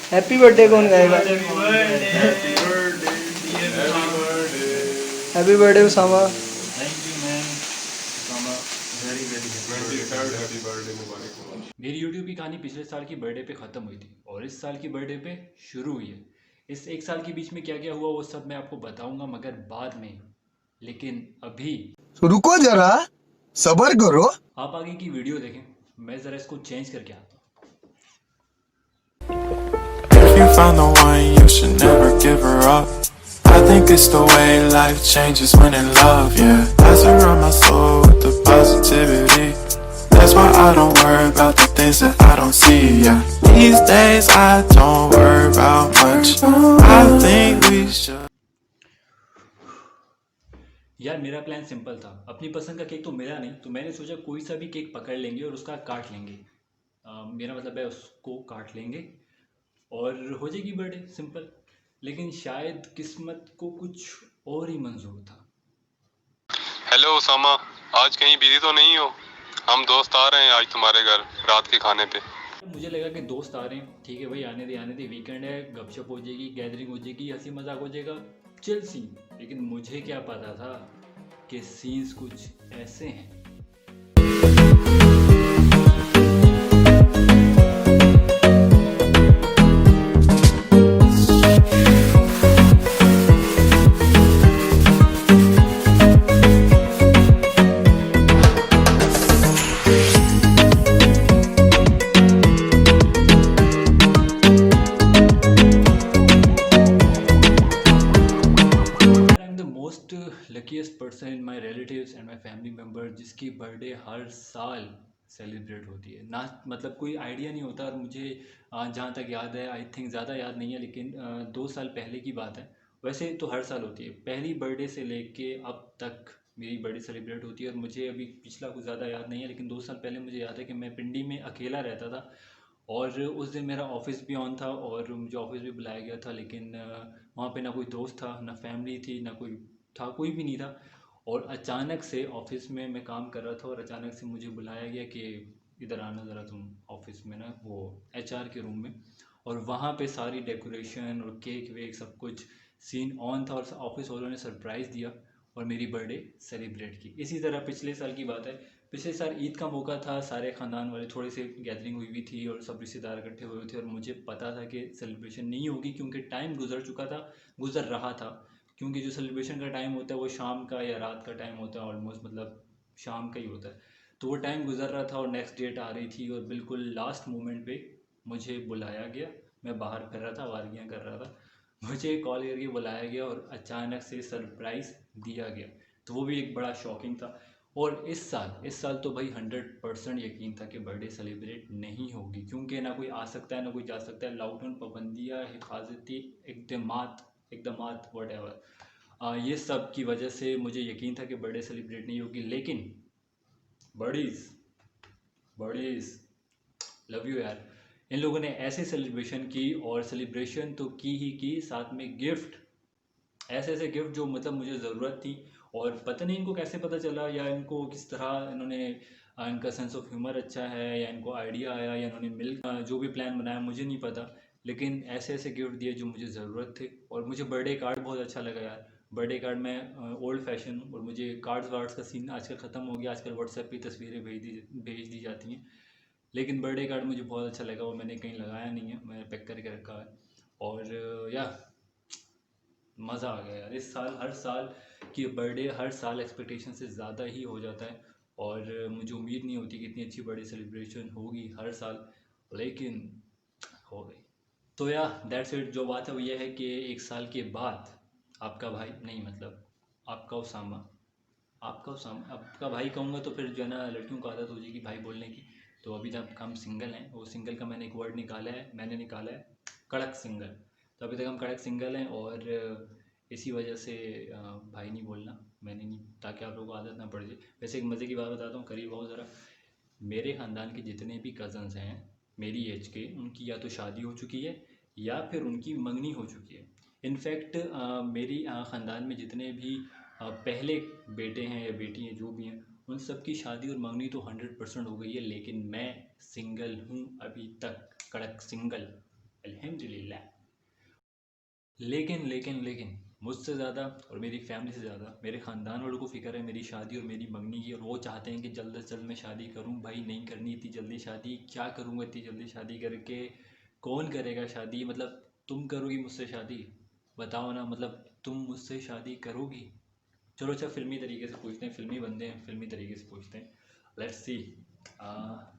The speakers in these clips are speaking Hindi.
हैप्पी बर्थडे कौन गाएगा? Happy birthday Usama. Thank you ma'am Usama, very very happy birthday. मेरी यूट्यूब की कहानी पिछले साल की बर्थडे पे ख़त्म हुई थी और इस साल की बर्थडे पे शुरू हुई है। इस एक साल के बीच में क्या क्या हुआ वो सब मैं आपको बताऊंगा मगर बाद में। लेकिन अभी रुको जरा, सबर करो। आप आगे की वीडियो देखें, मैं ज़रा इसको चेंज करके आता हूँ। If you found the one, you should never give her up. I think it's the way life changes when in love, yeah. I surround my soul with the positivity. That's why I don't worry about the things that I don't see, yeah. These days I don't worry about much. I think we should. यार मेरा प्लान सिंपल था, अपनी पसंद का केक तो मिला नहीं तो मैंने सोचा कोई सा भी केक पकड़ लेंगे और उसका काट लेंगे। मेरा मतलब है उसको काट लेंगे और हो जाएगी बर्थडे सिंपल। लेकिन शायद किस्मत को कुछ और ही मंजूर था। हेलो उसामा, आज कहीं बिजी तो नहीं हो? हम दोस्त आ रहे हैं आज तुम्हारे घर रात के खाने पे। मुझे लगा कि दोस्त आ रहे हैं, ठीक है भाई, आने दे, वीकेंड है, गपशप हो जाएगी, गैदरिंग हो जाएगी, हंसी मजाक हो जाएगा, चिल सीन। लेकिन मुझे क्या पता था कि सीन्स कुछ ऐसे हैं। I am the most luckiest person in my relatives and my family member जिसकी बर्थडे हर साल सेलिब्रेट होती है। ना मतलब कोई आइडिया नहीं होता। और मुझे जहाँ तक याद है, आई थिंक ज़्यादा याद नहीं है, लेकिन 2 साल पहले की बात है। वैसे तो हर साल होती है, पहली बर्थडे से लेके अब तक मेरी बर्थडे सेलिब्रेट होती है। और मुझे अभी पिछला कुछ ज़्यादा याद नहीं है, लेकिन 2 साल पहले मुझे याद है कि मैं पिंडी में अकेला रहता था और उस दिन मेरा ऑफिस भी ऑन था और मुझे ऑफिस भी बुलाया गया था। लेकिन वहाँ पे ना कोई दोस्त था, ना फैमिली थी, ना कोई था, कोई भी नहीं था। और अचानक से ऑफिस में मैं काम कर रहा था और अचानक से मुझे बुलाया गया कि इधर आना ज़रा तुम ऑफिस में ना, वो एचआर के रूम में। और वहाँ पे सारी डेकोरेशन और केक वेक सब कुछ सीन ऑन था और ऑफिस वालों ने सरप्राइज़ दिया और मेरी बर्थडे सेलिब्रेट की। इसी तरह पिछले साल की बात है, पिछले साल ईद का मौका था, सारे ख़ानदान वाले थोड़े से गैदरिंग हुई थी और सब रिश्तेदार इकट्ठे हुए थे और मुझे पता था कि सेलिब्रेशन नहीं होगी क्योंकि टाइम गुजर चुका था, गुजर रहा था। क्योंकि जो सेलिब्रेशन का टाइम होता है वो शाम का या रात का टाइम होता है, ऑलमोस्ट मतलब शाम का ही होता है। तो वो टाइम गुजर रहा था और नेक्स्ट डेट आ रही थी और बिल्कुल लास्ट मोमेंट पे मुझे बुलाया गया। मैं बाहर कर रहा था, वारगियाँ कर रहा था, मुझे कॉल करके बुलाया गया और अचानक से सरप्राइज़ दिया गया। तो वो भी एक बड़ा शॉकिंग था। और इस साल तो भाई 100% यकीन था कि बर्थडे सेलिब्रेट नहीं होगी क्योंकि ना कोई आ सकता है ना कोई जा सकता है। लॉकडाउन, पाबंदियाँ, हिफाजती इकदामात वट एवर, ये सब की वजह से मुझे यकीन था कि बर्थडे सेलिब्रेट नहीं होगी। लेकिन बड़ीज़ बड़ीज़ लव यू यार, इन लोगों ने ऐसे सेलिब्रेशन की और सेलिब्रेशन तो की ही की, साथ में गिफ्ट, ऐसे ऐसे गिफ्ट जो मतलब मुझे ज़रूरत थी। और पता नहीं इनको कैसे पता चला या इनको किस तरह इन्होंने इनका सेंस ऑफ ह्यूमर अच्छा है या इनको आइडिया आया या इन्होंने मिल जो भी प्लान बनाया मुझे नहीं पता। लेकिन ऐसे ऐसे गिफ्ट दिए जो मुझे ज़रूरत थे। और मुझे बर्थडे कार्ड बहुत अच्छा लगा यार। बर्थडे कार्ड में ओल्ड फैशन हूँ और मुझे कार्ड्स वार्ड्स का सीन आजकल ख़त्म हो गया। आजकल व्हाट्सएप पे तस्वीरें भेज दी जाती हैं। लेकिन बर्थडे कार्ड मुझे बहुत अच्छा लगा, वो मैंने कहीं लगाया नहीं है, मैंने पैक करके रखा है। और या मज़ा आ गया यार। इस साल हर साल की बर्थडे हर साल एक्सपेक्टेशन से ज़्यादा ही हो जाता है। और मुझे उम्मीद नहीं होती कि इतनी अच्छी बर्थडे सेलिब्रेशन होगी हर साल, लेकिन हो गई। तो या दैट्स इट। जो बात है वो ये है कि एक साल के बाद आपका भाई नहीं, मतलब आपका भाई कहूँगा तो फिर जो है ना लड़कियों को आदत हो जाएगी भाई बोलने की। तो अभी तक हम सिंगल हैं, वो सिंगल का मैंने एक वर्ड मैंने निकाला है कड़क सिंगल। तो अभी तक हम कड़क सिंगल हैं और इसी वजह से भाई नहीं बोलना मैंने नहीं, ताकि आप लोगों को आदत ना पड़ जाए। वैसे एक मज़े की बात बताता हूँ, करीब आओ ज़रा। मेरे ख़ानदान के जितने भी कज़न्स हैं मेरी एज के, उनकी या तो शादी हो चुकी है या फिर उनकी मंगनी हो चुकी है। इनफैक्ट मेरी ख़ानदान में जितने भी पहले बेटे हैं या बेटी हैं जो भी हैं, उन सब की शादी और मंगनी तो 100% हो गई है। लेकिन मैं सिंगल हूँ अभी तक, कड़क सिंगल। अल्हम्दुलिल्लाह। लेकिन लेकिन लेकिन मुझसे ज़्यादा और मेरी फैमिली से ज़्यादा मेरे ख़ानदान वालों को फ़िक्र है मेरी शादी और मेरी मंगनी की, और वो चाहते हैं कि जल्द से जल्द मैं शादी करूं। भाई नहीं करनी इतनी जल्दी शादी, क्या करूंगा इतनी जल्दी शादी करके, कौन करेगा शादी? मतलब तुम करोगी मुझसे शादी? बताओ ना, मतलब तुम मुझसे शादी करोगी? चलो अच्छा फिल्मी तरीके से पूछते हैं, फिल्मी बंदे हैं, फिल्मी तरीके से पूछते हैं। Let's see. हाँ,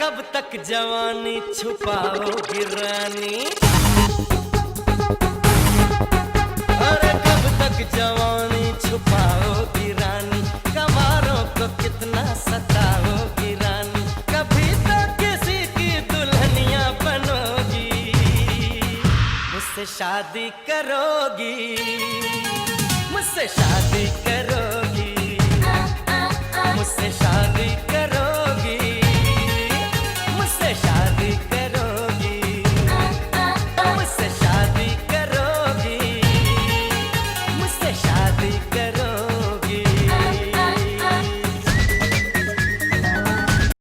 कब तक जवानी छुपाओगी रानी, अरे कब तक जवानी छुपाओगी रानी, कमारों को कितना सताओगी रानी, कभी तो किसी की दुल्हनिया बनोगी, मुझसे शादी करोगी, मुझसे शादी